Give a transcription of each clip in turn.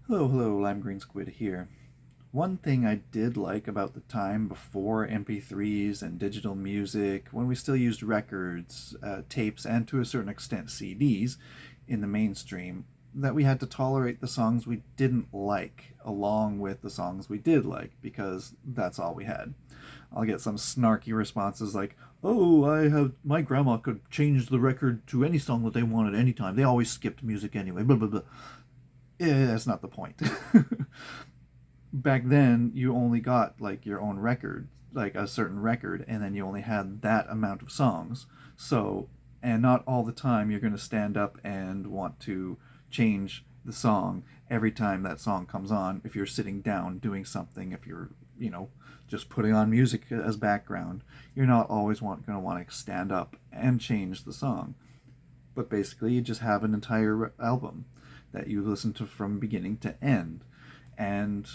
Hello, hello, limegreensquid here. One thing I did like about the time before MP3s and digital music, when we still used records, tapes, and to a certain extent CDs in the mainstream, that we had to tolerate the songs we didn't like along with the songs we did like because that's all we had. I'll get some snarky responses like, "Oh, I have my grandma could change the record to any song that they wanted anytime. They always skipped music anyway." Blah blah blah. Yeah, that's not the point. Back then, you only got like your own record, like a certain record, and then you only had that amount of songs. So, and not all the time you're going to stand up and want to change the song every time that song comes on. If you're sitting down doing something, if you're, you know, just putting on music as background, you're not always going to want to stand up and change the song. But basically, you just have an entire album that you listen to from beginning to end. And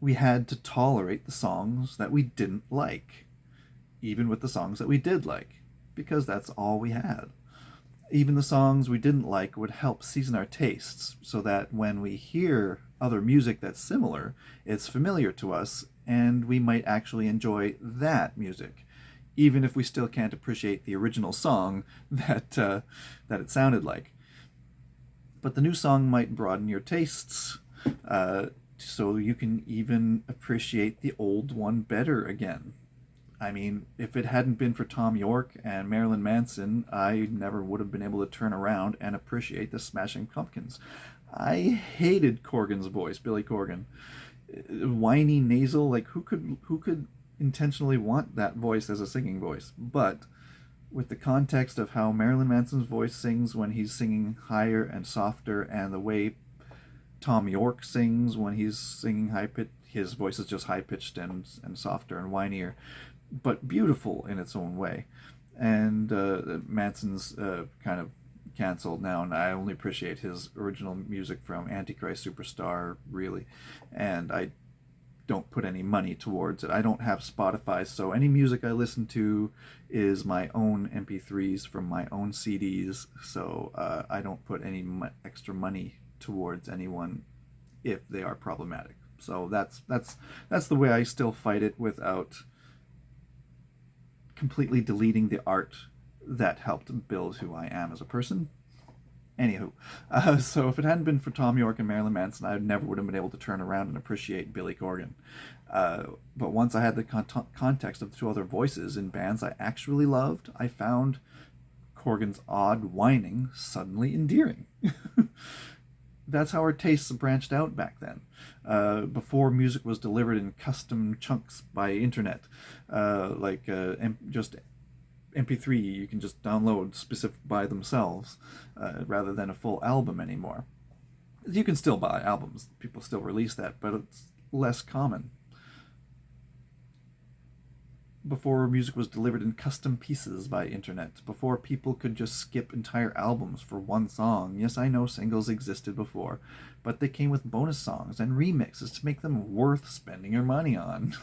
we had to tolerate the songs that we didn't like, even with the songs that we did like, because that's all we had. Even the songs we didn't like would help season our tastes so that when we hear other music that's similar, it's familiar to us and we might actually enjoy that music, even if we still can't appreciate the original song that it sounded like. But the new song might broaden your tastes, uh, so you can even appreciate the old one better again. I mean, if it hadn't been for Tom York and Marilyn Manson, I never would have been able to turn around and appreciate the Smashing Pumpkins. I hated Corgan's voice, Billy Corgan. Whiny, nasal, like who could intentionally want that voice as a singing voice? But with the context of how Marilyn Manson's voice sings when he's singing higher and softer, and the way Tom York sings when he's singing high pitched, his voice is just high pitched and softer and whinier, but beautiful in its own way. And Manson's kind of canceled now, and I only appreciate his original music from Antichrist Superstar, really. And I don't put any money towards it. I don't have Spotify, so any music I listen to is my own MP3s from my own CDs. So I don't put any extra money towards anyone if they are problematic. So that's the way I still fight it without completely deleting the art that helped build who I am as a person. Anywho, so if it hadn't been for Tom York and Marilyn Manson, I never would have been able to turn around and appreciate Billy Corgan. But once I had the context of the two other voices in bands I actually loved, I found Corgan's odd whining suddenly endearing. That's how our tastes branched out back then. Before music was delivered in custom chunks by internet, just MP3 you can just download specific by themselves, rather than a full album anymore. You can still buy albums; people still release that, but it's less common. Before music was delivered in custom pieces by internet, before people could just skip entire albums for one song. Yes, I know singles existed before, but they came with bonus songs and remixes to make them worth spending your money on.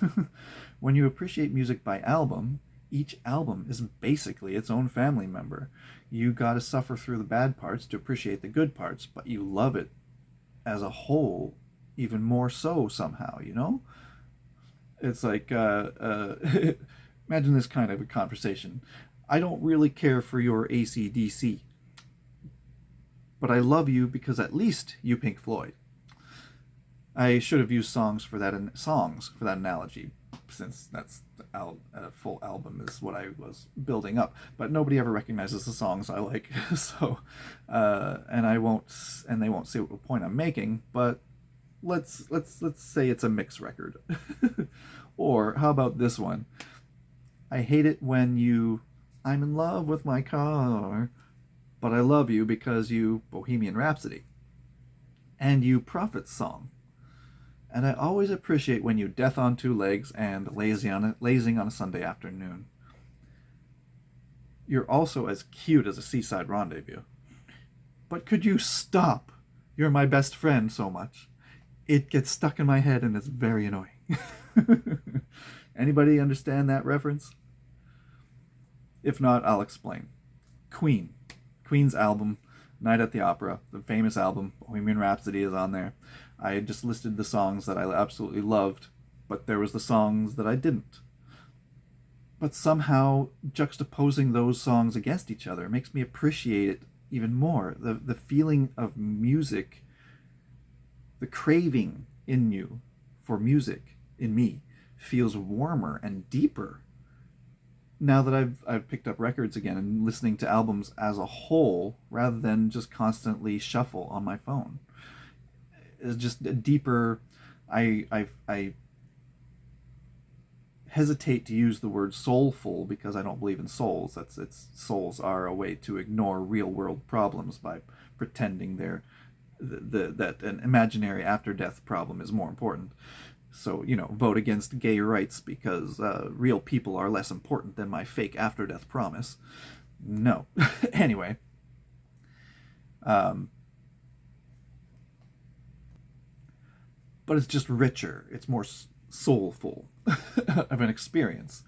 When you appreciate music by album, each album is basically its own family member. You gotta suffer through the bad parts to appreciate the good parts, but you love it as a whole even more so somehow, you know? It's like, imagine this kind of a conversation. I don't really care for your AC/DC, but I love you because at least you Pink Floyd. I should have used songs for that analogy, since that's a full album is what I was building up. But nobody ever recognizes the songs I like, so and I won't, and they won't see what point I'm making. But let's say it's a mix record. Or how about this one? I hate it when you I'm in love with my car, but I love you because you Bohemian Rhapsody and you Prophet song. And I always appreciate when you death on two legs and lazing on a Sunday afternoon. You're also as cute as a seaside rendezvous. But could you stop? You're my best friend so much. It gets stuck in my head and it's very annoying. Anybody understand that reference? If not, I'll explain. Queen. Queen's album, Night at the Opera, the famous album, Bohemian Rhapsody is on there. I had just listed the songs that I absolutely loved, but there was the songs that I didn't. But somehow juxtaposing those songs against each other makes me appreciate it even more. The feeling of music, the craving in you for music, in me, feels warmer and deeper now that I've picked up records again and listening to albums as a whole rather than just constantly shuffle on my phone. It's just a deeper. I hesitate to use the word soulful because I don't believe in souls. Souls are a way to ignore real world problems by pretending that an imaginary after death problem is more important. So, vote against gay rights because real people are less important than my fake after death promise. No. Anyway. But it's just richer. It's more soulful of an experience.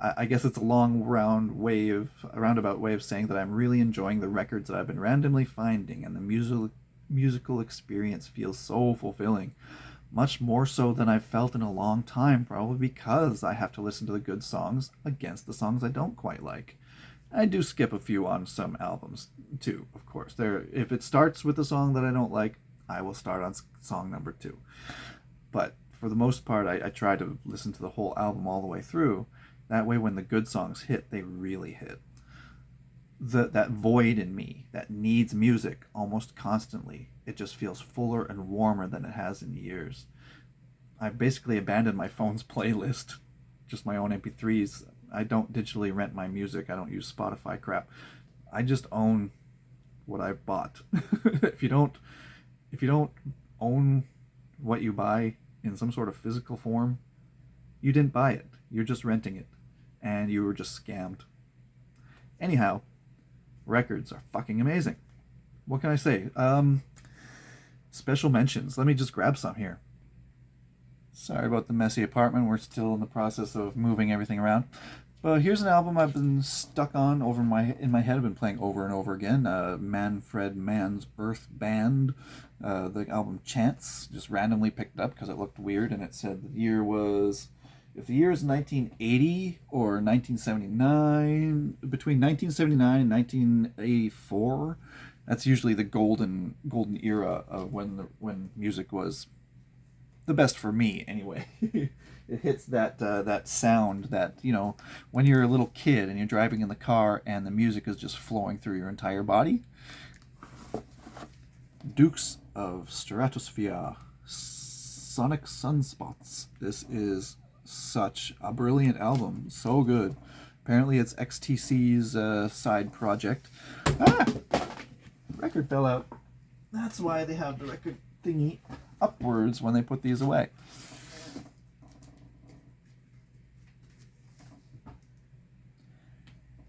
I guess it's a long roundabout way of saying that I'm really enjoying the records that I've been randomly finding, and the musical experience feels so fulfilling. Much more so than I've felt in a long time, probably because I have to listen to the good songs against the songs I don't quite like. I do skip a few on some albums, too, of course. If it starts with a song that I don't like, I will start on song number 2. But for the most part, I try to listen to the whole album all the way through. That way, when the good songs hit, they really hit. That void in me that needs music almost constantly, it just feels fuller and warmer than it has in years. I've basically abandoned my phone's playlist, just my own MP3s. I don't digitally rent my music. I don't use Spotify crap. I just own what I've bought. if you don't own what you buy in some sort of physical form, you didn't buy it. You're just renting it, and you were just scammed. Anyhow, records are fucking amazing. What can I say? Special mentions. Let me just grab some here. Sorry about the messy apartment. We're still in the process of moving everything around. But here's an album I've been stuck on in my head. I've been playing over and over again. Manfred Mann's Earth Band. The album Chance. Just randomly picked up because it looked weird, and it said the year was... If the year is 1980 or 1979, between 1979 and 1984, that's usually the golden era of when music was the best for me, anyway. It hits that sound that, when you're a little kid and you're driving in the car and the music is just flowing through your entire body. Dukes of Stratosphere, Sonic Sunspots. This is such a brilliant album. So good. Apparently it's XTC's side project. Record fell out. That's why they have the record thingy upwards when they put these away.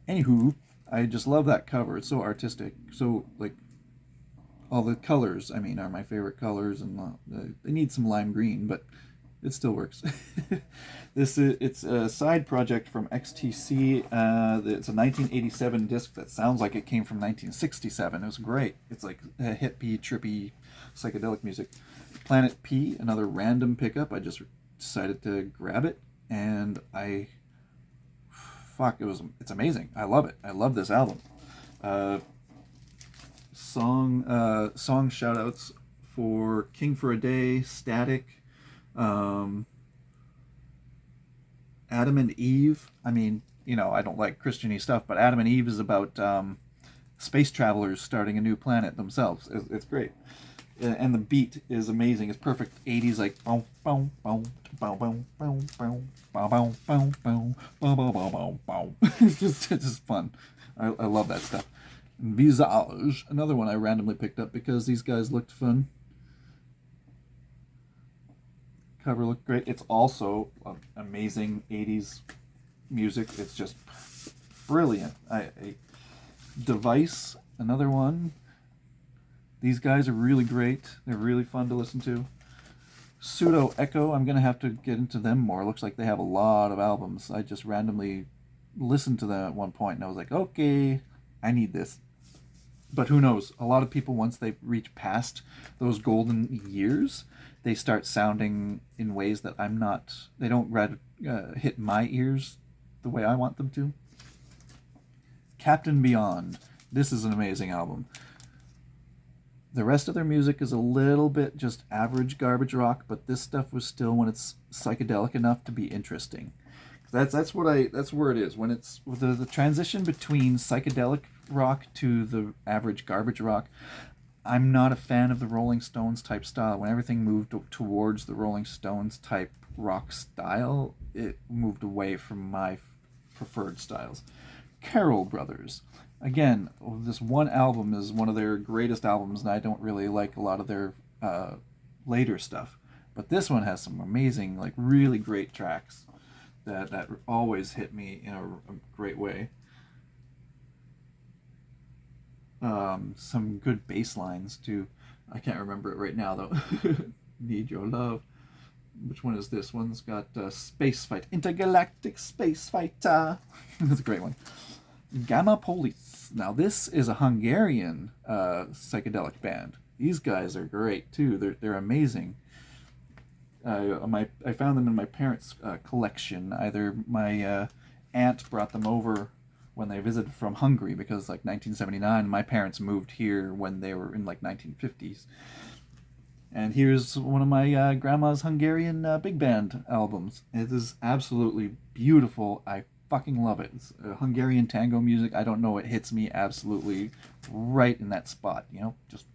Anywho, I just love that cover. It's so artistic. So, all the colors, are my favorite colors, and they need some lime green, but it still works. It's a side project from XTC. It's a 1987 disc that sounds like it came from 1967. It was great. It's like hippie, trippy, psychedelic music. Planet P, another random pickup. I just decided to grab it, and it's amazing. I love it. I love this album. Song shout outs for King for a Day, Static, Adam and Eve. I don't like Christian-y stuff, but Adam and Eve is about space travelers starting a new planet themselves. It's great. And the beat is amazing. It's perfect 80s, like boom, boom, boom, boom, boom, boom, boom, boom, boom, boom, boom, boom, boom, boom. It's just fun. I love that stuff. Visage, another one I randomly picked up because these guys looked fun. Cover looked great. It's also amazing 80s music. It's just brilliant. Device, another one. These guys are really great. They're really fun to listen to. Pseudo Echo, I'm going to have to get into them more. Looks like they have a lot of albums. I just randomly listened to them at one point and I was like, okay, I need this. But who knows? A lot of people, once they reach past those golden years, they start sounding in ways that I'm not. They don't hit my ears the way I want them to. Captain Beyond. This is an amazing album. The rest of their music is a little bit just average garbage rock, but this stuff was still, when it's psychedelic enough, to be interesting. That's where it is when it's the transition between psychedelic rock to the average garbage rock. I'm not a fan of the Rolling Stones type style. When everything moved towards the Rolling Stones type rock style, it moved away from my preferred styles. Carol Brothers. Again, this one album is one of their greatest albums, and I don't really like a lot of their later stuff. But this one has some amazing, like really great tracks that always hit me in a great way. Some good bass lines too. I can't remember it right now though. Need Your Love. Which one is this? One's got Space Fight. Intergalactic Space Fighter. That's a great one. Gamma Police. Now this is a Hungarian psychedelic band. These guys are great too. They're amazing. I found them in my parents' collection. Either my aunt brought them over when they visited from Hungary, because like 1979, my parents moved here when they were in like 1950s. And here's one of my grandma's Hungarian big band albums. It is absolutely beautiful. I fucking love it. It's Hungarian tango music. I don't know, it hits me absolutely right in that spot. You know, just.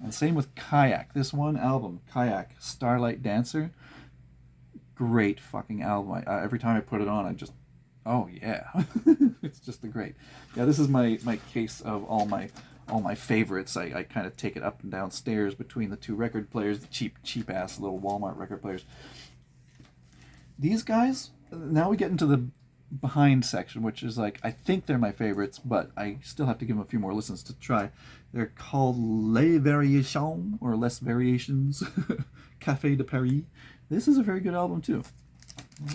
And same with Kayak. This one album, Kayak, Starlight Dancer. Great fucking album. Every time I put it on, I just, oh yeah, it's just a great. Yeah, this is my case of all my favorites. I kind of take it up and down stairs between the two record players, the cheap ass little Walmart record players. These guys. Now we get into the behind section, which is like, I think they're my favorites, but I still have to give them a few more listens to try. They're called Les Variations, or Les Variations, Café de Paris. This is a very good album too.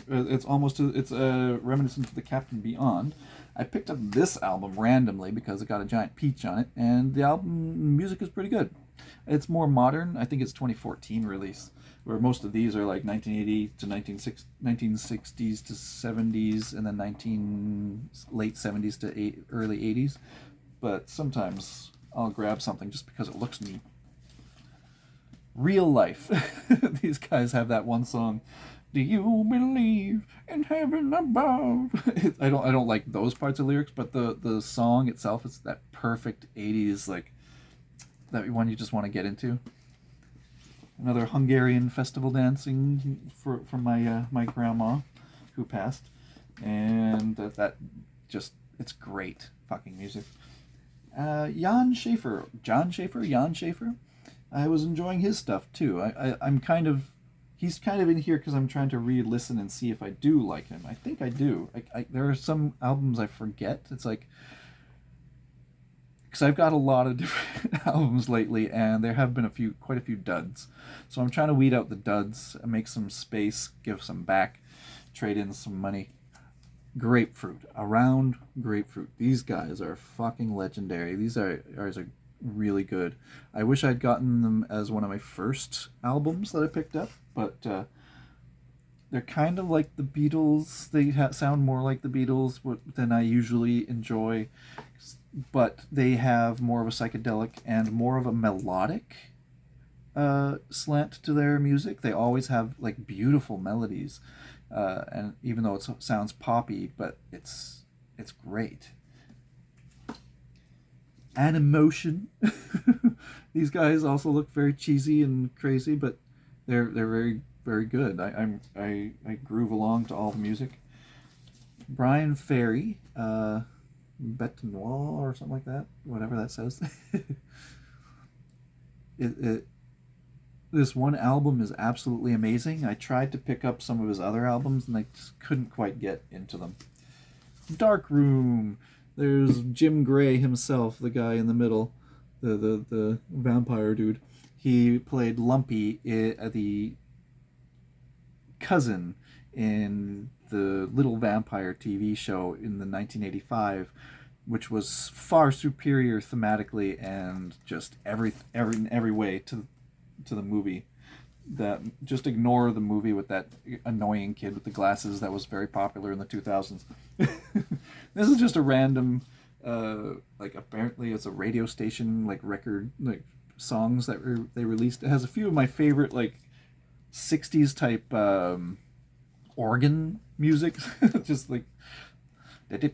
It's reminiscent to the Captain Beyond. I picked up this album randomly because it got a giant peach on it, and the album music is pretty good. It's more modern. I think it's 2014 release, where most of these are like 1980 to 1960s to 70s, and then late 70s to early 80s. But sometimes I'll grab something just because it looks neat. Real Life. These guys have that one song, "Do you believe in heaven above?" I don't like those parts of lyrics, but the song itself is that perfect 80s, like that one you just want to get into. Another Hungarian festival dancing from my grandma, who passed, and that just, it's great fucking music. Jan Schaefer. I was enjoying his stuff too. He's kind of in here because I'm trying to re-listen and see if I do like him. I think I do. There are some albums I forget. It's like, because I've got a lot of different albums lately, and there have been quite a few duds. So I'm trying to weed out the duds, make some space, give some back, trade in some money. Around Grapefruit. These guys are fucking legendary. These are really good. I wish I'd gotten them as one of my first albums that I picked up, but they're kind of like the Beatles. They sound more like the Beatles than I usually enjoy, but they have more of a psychedelic and more of a melodic slant to their music. They always have like beautiful melodies, and even though it sounds poppy, but it's great. Animotion. These guys also look very cheesy and crazy, but they're very, very good. I groove along to all the music. Brian Ferry, Bête Noire or something like that, whatever that says. This one album is absolutely amazing. I tried to pick up some of his other albums, and I just couldn't quite get into them. Dark Room. There's Jim Gray himself, the guy in the middle, the vampire dude. He played Lumpy, the cousin in the Little Vampire TV show in the 1985 which was far superior thematically and just every way to the movie. That just ignore the movie with that annoying kid with the glasses that was very popular in the 2000s. This is just a random, like apparently it's a radio station like record like songs that they released. It has a few of my favorite like 60s type organ music, just like it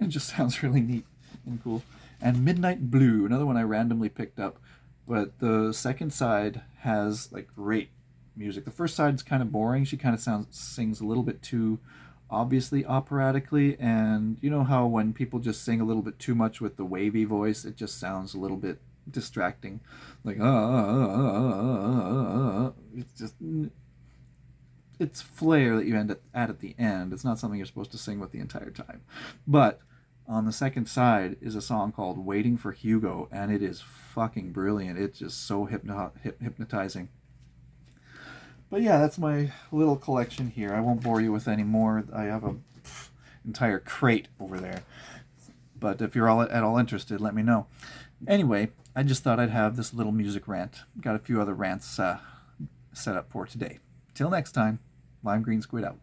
just sounds really neat and cool. And Midnight Blue, another one I randomly picked up, but the second side has like great music. The first side's kind of boring. She kind of sings a little bit too obviously operatically, and you know how when people just sing a little bit too much with the wavy voice, it just sounds a little bit distracting, like it's just it's flair that you end at the end. It's not something you're supposed to sing with the entire time. But on the second side is a song called Waiting for Hugo, and it is fucking brilliant. It's just so hypnotizing. But yeah, that's my little collection here. I won't bore you with any more. I have a entire crate over there. But if you're at all interested, let me know. Anyway, I just thought I'd have this little music rant. Got a few other rants set up for today. Till next time, Lime Green Squid out.